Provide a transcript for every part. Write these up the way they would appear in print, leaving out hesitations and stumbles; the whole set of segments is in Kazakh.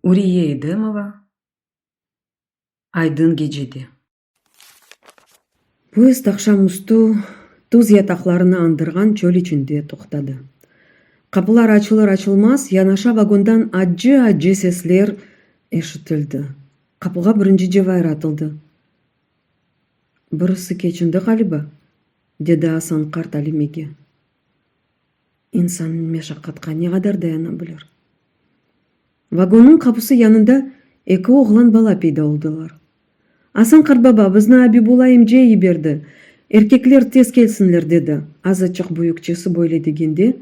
Урие Эдемова. Айдын кечеде. Поезд акшамусту туз ятакларына андырган чөл ичинде токтады. Капылар ачылыр ачылмас янаша вагондан ажы сеслер эшитилди. Капыга биринчи жебайыр атылды. «Бырысы кечинди калыба?» деди Асан карт Алимеге. «Инсан мешакатка эмне кадар даяна билер?» Вагонун капысы янында эки оглан бала пайда болдулар. «Асан карт баба, бизни Абибулла эмже берди. Эркеклер тез келсинлер» деди. Аз ачык буюкчасы бойлой дегенде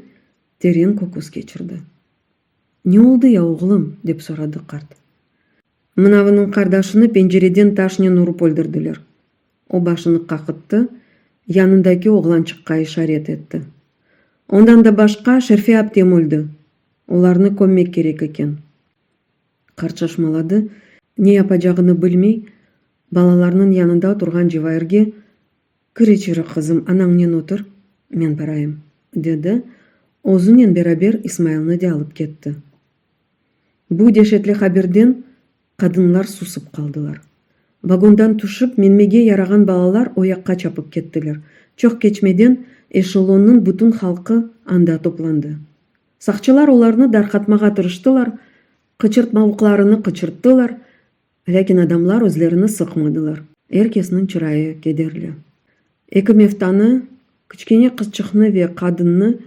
терең кокус кечирди. «Не болду я, оглум?» деп сурады карт. Мынабынын кардашыны пенжереден таш менен уруп өлдүрдүлөр. О башыны какытты, янындагы огланчыкка ишарет этти. Ондан да башка Шерфе аптем өлдү. Уларны көмөк керек экен. Карт шашмалады, не япажагыны билмей, балаларынын янында турган Жевайырге «Киречири кызым, анаң менен отур, мен барайым» деди. Озу менен берабер Исмайылны да алып кетти. Бу дешетле хаберден кадынлар сусуп калдылар. Вагондан тушуп менмеге яраган балалар оякка чапып кеттилер. Чок кечмеден эшелондун бутун халкы анда топланды. Сакчылар оларны даркатмага тырыштылар, кычыртмалыкларыны кычырттылар, лекин адамлар өзлөрүнү сыкмадылар. Эркесинин чырайы кедерлүү. Эки мефтаны, кичкене кызчыкны ве кадынны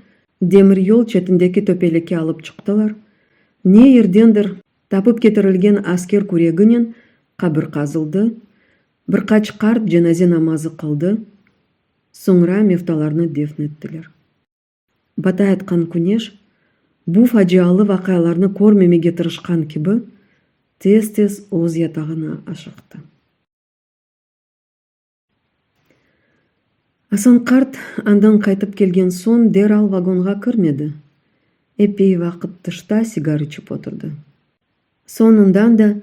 демир жол четиндеги төпеликке алып чыктылар. Не жердендир тапып кетирилген аскер күрегинен кабыр казылды. Бир кач карт жаназе намазы кылды. Соңра мефталарны дефнеттилер. Бата айткан Күнеш бу фажиялы вакыяларны көрмемеге тырышкан киби тез оз ятагына ашыкты. Асан карт андан кайтып келген соң дерал вагонга кирмеди. Эпей вакыт тышта сигара ичип отурду. Сонундан да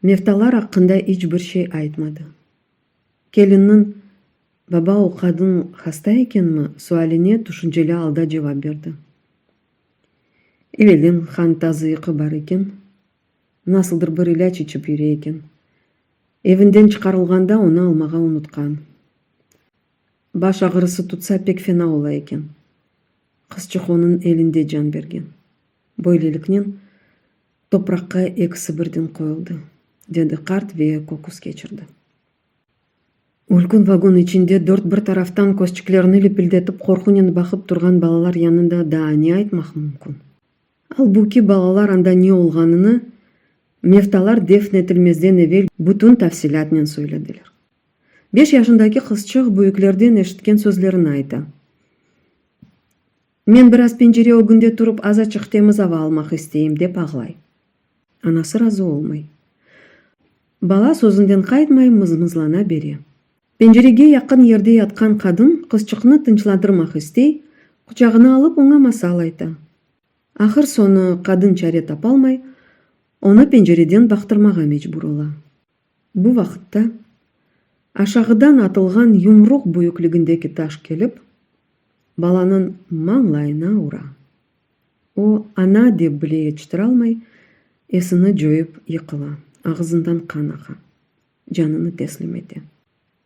мефталар акында эч бир şey айтмады. Келиндин «Баба, о кадын хаста экенми?» суалине тушунча эле алда жооп берди. «Эвелин хан тазыйкы бар экен. Насылдыр бир иляч ичип жүрө экен. Эвинден чыгарылганда оны алмага унуткан. Баш агырысы тутса пек фена боло экен. Кызчык онун элинде жан берген. Бойлеликнен топуракка экиси бирден коюлду», деди карт ве кокус кечирди. Үлкүн вагон ичинде дөрт бир тарафтан көзчүклөрүн липилдетип коркунен бакып турган балалар янында да не айтмак мүмкүн. Албуки балалар анда не болгонуну мефталар дефнетилмезден эвел бутун тафсилат менен сүйлөдүлөр. 5 жашындагы кызчык büyüklerден эшиткен сөзлөрүн айта. «Мен бир аз пенжере өгүндө туруп аз ачык темиз аба алмак истейм» деп аглай. Анасы ыраазы болмой. Бала сөзүндөн кайтмай мызмызлана бере. Пенжереге якын жерде яткан кадын кызчыкны тынчтандырмак истей, кучагына алып оңа масал айта. Ахыр сону кадын чаре тапа алмай, оны пенжереден бактырмага мажбур бола. Бу вакытта ашагыдан атылган юмрук büyüklüğündeki таш келип, баланын маңлайына ура. О ана деп биле ечтире алмай, эсини жоюп йыкыла, агызындан кан ага, жаныны теслим эте.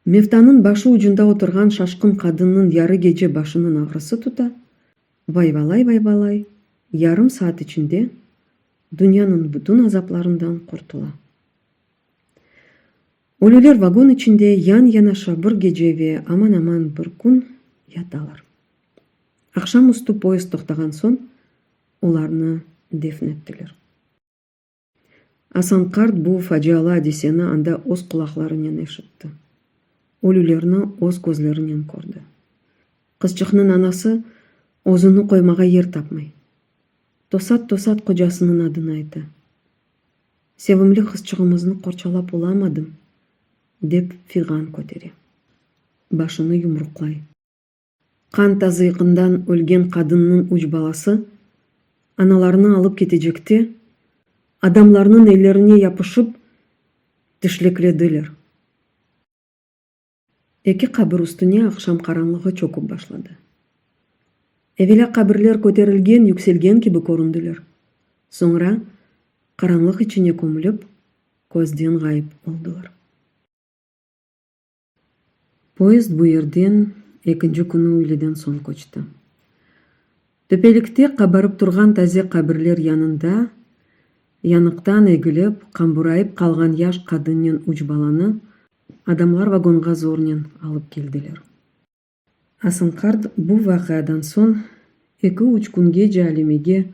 Мефтанын башы учунда отурган шашкын кадынын яры кече башынын агрысы тута, вайбалай, ярым саат ичинде дүйнөнүн бутун азапларынан куртула. Өлүлөр вагон ичинде ян-янаша бир кече аман-аман бир күн яталар. Акшам усту поезд токтогон соң уларны дефнеттилер. Асан карт бу фажиялы адисени анда оз кулаклары менен эшитти. Өлүлөрүнү оз көзлөрү менен көрдү. Кызчыкнын анасы озуну коймага ер тапмай. Тосат кожасынын адын айтты. «Севимли кызчыгымызды корчолоп уламадым» деп фиган көтере. Башыны юмруклай. Кан тазыйкындан өлген кадыннын уч баласы аналарыны алып кетежекте адамларынын эллерине япышып тишлекледилер. Эки кабыр үстүнө акшам караңгылыгы чокуп башлады. Эвеле кабырлер көтерилген, юкселген кеби көрүндүлөр. Соңра караңгылык ичине көмүлүп, көздөн гайып болдулар. Поезд бу жерден экинчи күнү үйледен соң көчтү. Төпеликте кабарып турган тазе кабирлер янында яныктан эгилеп, камбурайып калган жаш кадынын уч баланы адамлар вагонга зорунен алып келдилер. Асан карт бул вакыядан соң 2-3 күнгө же ал эмеге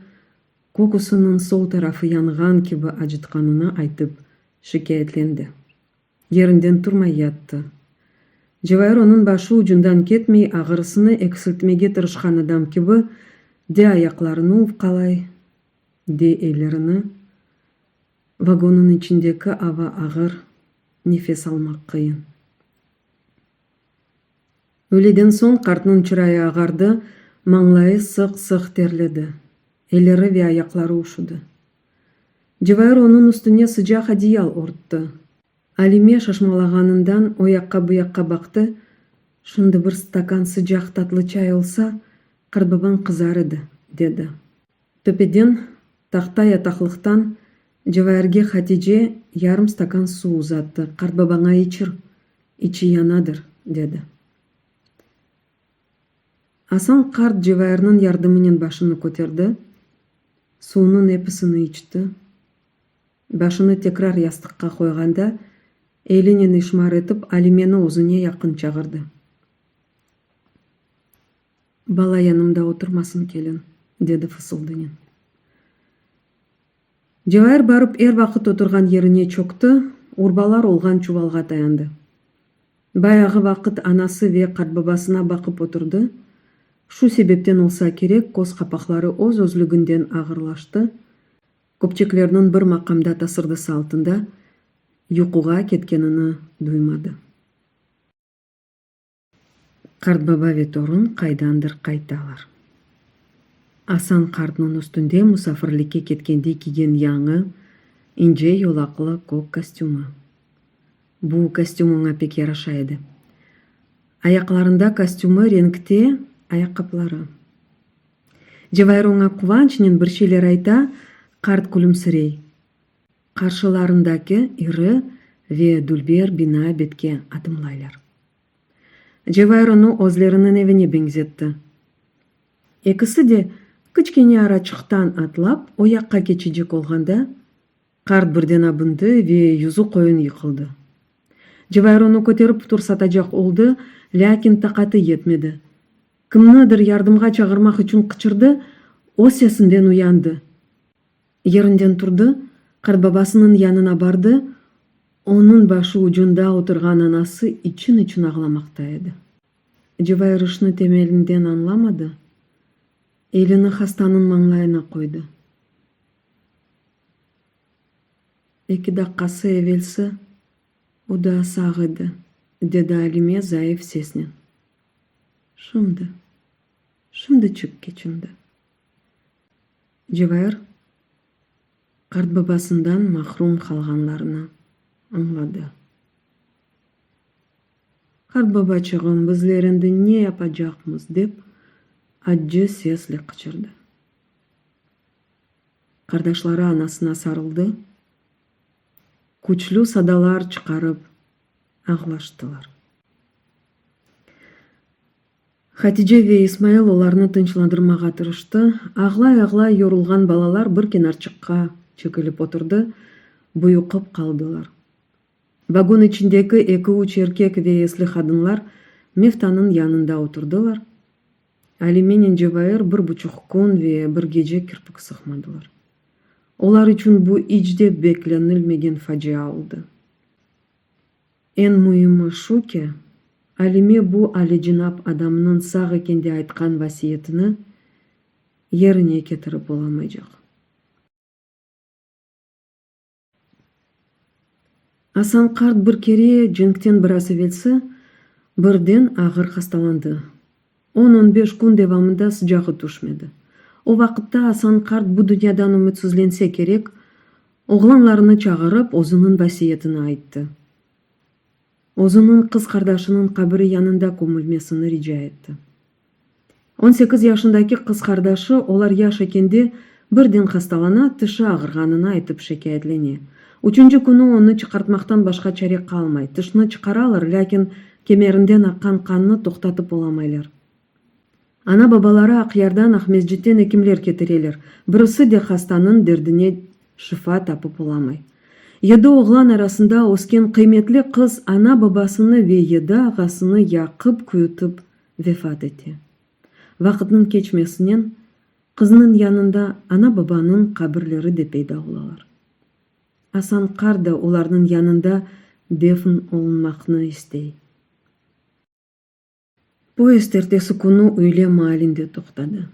кокусунун сол тарафы янган кеби ажытканына айтып шикаятленди. Жеринден турмай ятты. Жевайыр онун башы ужундан кетмей, агырысыны эксилтмеге тырышкан адам кеби де аякларын уукалай, де элеrini вагонун ичиндеги аба агыр, нефес алмак кыйын. Өледен соң карттын чырайы агарды, маңлайы сык-сык терледи. Элери ve аяклары ушуду. Жевайыр онун үстүнө сыжак одеял орту. Алиме шашмалаганынан оякка буякка бакты. Шунда бир стакан сыжак татлы чай олса, кырбабаң кызарыды, деди. Төпеден тактай атаклыктан Жевайырге Хатиже ярым стакан суу узатты. Картбабаңа ичир, ичи янадыр, деди. Асан карт Жевайырнын жардымы башыны көтерди, суунун эписini ичти. Башыны текрар ястыкка койганда, элинен ишмаретип, Алимени өзүнө жакын чагырды. Бала янымда отурмасын келин, деди фысылдыйын. Жевайыр барып эр вакыт отурган жерине чокту, урбалар олган чубалга таянды. Баягы вакыт анасы ве картбабасына бакып отурду. Шу себептен олса керек, коз капаклары өз-өзлүгүндөн агырлашты. Көпчеклердин бир макамда тасырдысы алтында юкуга кеткенini дуймады. Картбаба ве торун кайдандыр кайталар. Асан карттын үстүндө мусафирликке кеткенде кийген яңы, инже йолаклы көк костюму. Бул костюм оңа пек ярашайды. Аякларында костюмы реңкте аяккаплары. Жевайыр оңа кубанычынан бир шейлер айта, карт күлүмсүрөй. Каршыларындагы иры ве дулбер бина бетке адымлайлар. Жевайыр ону өзлеринин эвине беңзетти. Экиси де кичкене арачыктан атлап, оякка кечижек болгонда, карт бирден абынды ве юзу коюн йыкылды. Жевайыр ону көтөрүп турсатажак болду, лякин такаты жетмеди. Кимнидир жардымга чагырмак үчүн кычырды, осесинден уянды. Жеринден турду, картбабасынын янына барды, онун башы ужунда отурган анасы ичин-ичин агламакта эди. Жевайыр ишни темелинден аңламады. Элини хастанын маңлайына койду. 2 даккасы эвелси, уда сак эди, деди Алиме зайыф сеснен. Шымды чык кечинди. Жевайыр картбабасындан махрум калганларына аңлады. Картбабачыгым, бизлеринди не япажакмыз деп ажы сесли кычырды. Кардашлары анасына сарылды, күчлүү садалар чыгарып аглаштылар. Хатиже ве Исмаил оларны тынчландырмага тырышты. Аглай-аглай yorulган балалар бир кенарчыкка чекилип отурду, буюкуп калдылар. Вагон ичиндеги 2-3 эркек ве эсли кадынлар Мефтанын янында отурдулар. Али менен Жевайыр 1,5 күн ве 1 кече кирпик сыкмадылар. Олар үчүн бу ичде бекленилмеген фажия болду. Эн муйымы шуке, Алиме бу алижинап адамнын сак экенде айткан васиетini жерине кетирип боло алмайжак. Асан карт бир кере жеңктен бираз эвелси, бирден агыр хасталанды. 10-15 күн дебамында сыжагы түшмөдү. О вакытта Асан карт бу дүйнөдөн үмүтсүзленсе керек, огланларыны чагырып, өзүнүн васиетini айтты. Өзүнүн кыз кардашынын кабыры янында көмүлмесин рижа этти. 18 жашындагы кыз кардашы олар жаш экенде Бірден хасталана, тышы ағырғанын айтып шекаятлене. Үчүнчү күнү оны чыкартмактан башка чаре калмай. Тышны чыкаралар, ләкин кемеринден аккан канны токтотуп боламайлар. Ана бабалары Акъярдан Акмезжиттен экимлер кетирелер. Бирisi де хастанын дердине шифа тапып боламай. 7 оғлан арасында өскен кыйметли кыз ана бабасыны ве 7 агасыны якып куютуп вефат этти. Вакыттын кечмесинен кызынын янында ана бабанын кабирлери де пайда болалар. Асан Кар да улардын янында дефн олунмакны истей. Поезд эртеси күнү Үйле маалинде токтады.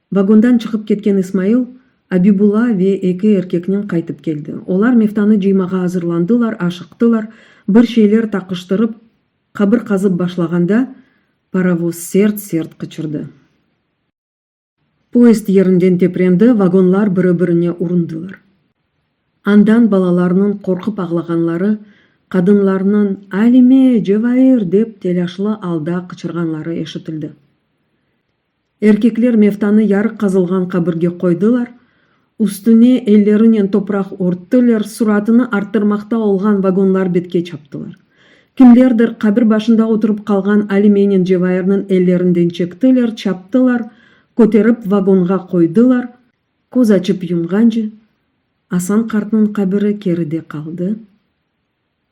Вагондан чыгып кеткен Исмайыл Абибула ве эки эркекнен кайтып келди. Олар мефтаны жыймага азырландылар, ашыктылар, бир шейлер такыштырып, кабыр казып башлаганда паровоз серт-серт кычырды. Поезд жеринден тепренди, вагонлар бири-бирине урундулар. Андан балаларынын коркуп аглаганлары, кадынларынын «Алиме, Жевайыр» деп теляшлы алда кычырганлары эшитилди. Эркеклер мефтаны ярык казылган кабырге койдулар, үстүнө эллеринен топурак орттулар, суратыны арттырмакта олган вагонлар бетке чаптылар. Кимдердир кабир башында отуруп калган Али менен Жевайырдын эллеринден чектилер, чаптылар, көтерип вагонга койдулар. Көз ачып юмганчы Асан Картынын кабири кериде калды,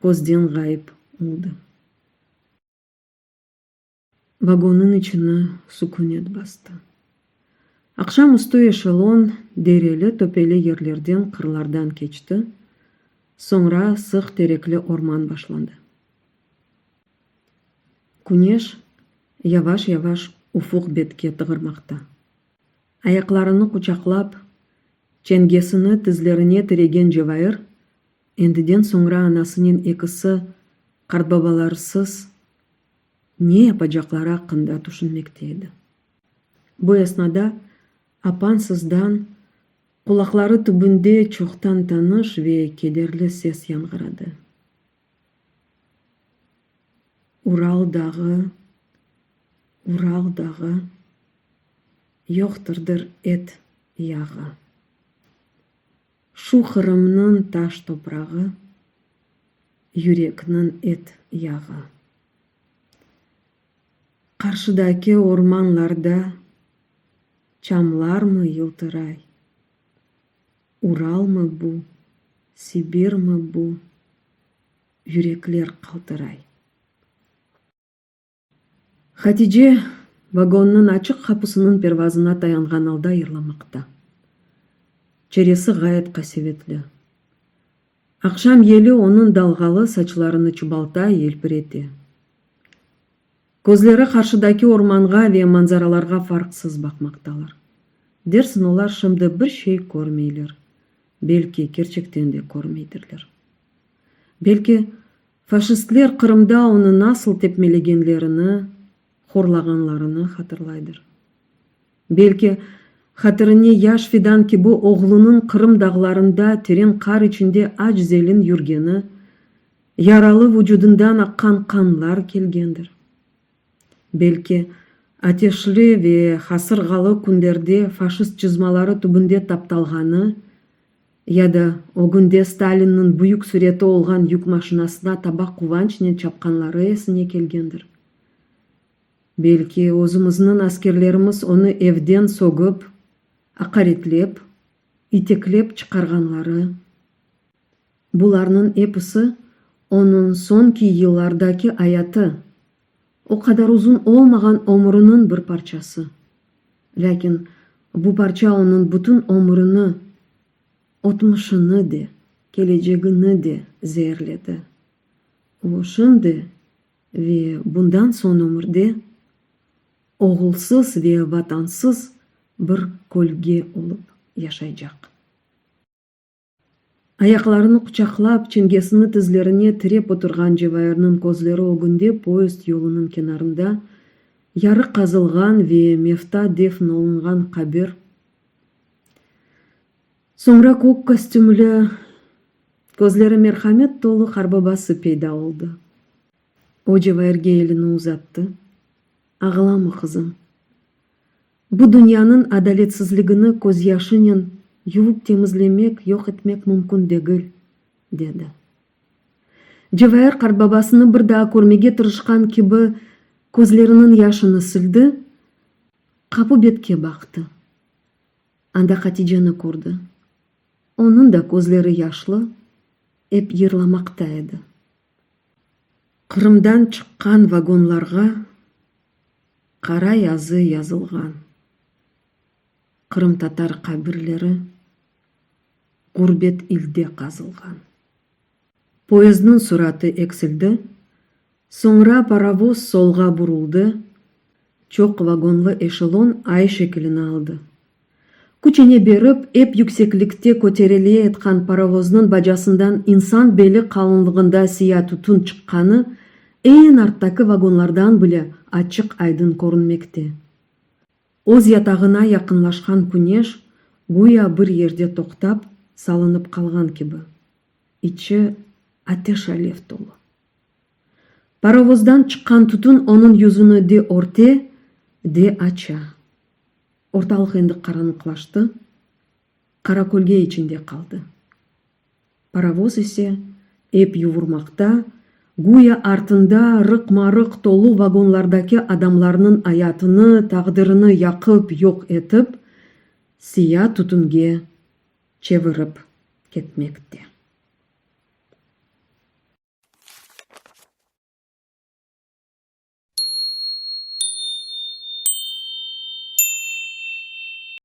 көзден гайып болду. Вагонун ичине сукунет басты. Акшам усту эшелон дерели төпели ерлерден, кырлардан кечти. Соңра сык терекли орман башланды. Күнеш яваш-яваш уфук бетке тыгырмакта. Аякларыны кучаклап, ченгесini тизлерине тиреген Жевайыр эндиден соңра анасынын экisi картбабаларсыз не пажаклары акында тушунмекте эди. Бу эснада апансыздан кулаклары түбүндө чоктан таныш ве кедерли сес яңгырады. Уралдагы, жоктурдур эт ягы. Шу Кырымнын таш топурагы, юректин эт ягы. Каршыдагы орманларда чамлармы йылтырай? Уралмы бу, Сибирмы бу, юреклер калтырай. Хатиже вагоннун ачык капысынын первазына таянган алда йырламакта. Череси гайет касебетлі. Акшам ели onun далгалы сачыларыны чубалта елпирети. Көзлері каршыдаки орманга ве манзараларга фарксыз бакмакталар. Дерсин олар шымды бир шей көрмейлер. Белки керчектен де көрмейдирлер. Белки фашистлер Кырымда оны насыл тепмелегенлерини, хорлаганларыны хатырлайдыр. Белки хатырыне яш фидан ки бу оглунун Кырым дагыларында терен кар ичинде ач зелин юргени, яралы вujudundan аккан канлар келгендир. Белки атешли ве хасыргалы күндерде фашист чызмалары түбүндө тапталганы, яда о күндө Сталиндин буюк сүрети олган юк машинасына табак кубанчинен чапканлары эсине келгендир. Белки өзүмүздүн аскерлерimiz оны эвден согуп, акаретлеп, итеклеп чыкарганлары. Буларнын эпосы onun sonki yıllardaki hayatı, o kadar uzun olmagan ömrünün bir parçası. Lakin bu parça onun bütün ömrünü, otmuşunu de, geleceğini de zehirledi. O şimdi ve bundan son ömürde oğulsuz ve vatansız bir kölge olup yaşayacak. Аякларыны кучаклап, ченгесini тизлерине тиреп отурган Жевайырдын көзлөрү огунде поезд жолунун кенарында ярык казылган ве мефта дефн олунган кабир. Соңра көк костюмлы, көзлөрү мерхамет толу карбабасы пайда болду. О Жевайырга элин узатты. Агыламы кызым? Бу дүйнөнүн адалетсиздигини көз жашынын юуп темизлемек, жок этмек мүмкүн дегил, деди. Жевайыр карбабасыны бир дагы көрмеге тырышкан киби көзлеринин жашын силди, капы бетке бакты. Анда Хатижаны көрдү. Onun da көзлери яшлы, эп йырламакта эди. Кырымдан чыккан вагонларга кара язы жазылган. Кырым татар кабирлери гурбет илде казылган. Поезддин сураты эксилди, соңра паровоз солга бурулду, чок вагонлы эшелон ай шекилин алды. Күчене берип, эп юксекликте көтериле эткан паровоздун бажасындан инсан бели калыңдыгында сыя тутун чыкканы ээн арттагы вагонлардан биле ачык айдын көрүнмекте. Оз ятагына якынлашкан күнеш гуя бир жерде токтап, салынып калган киби. Ичи атеш алев толу. Паровоздан чыккан тутун онун юзуну де орте, де ача. Орталык энди караңкылашты, кара көлгө ичинде калды. Паровоз эсе эп ювурмакта, гуя артында рык-марык толуу вагонлардагы адамларынын аятыны, тагдырыны якып жок этип, сыя тутунге чевирип кетмекте.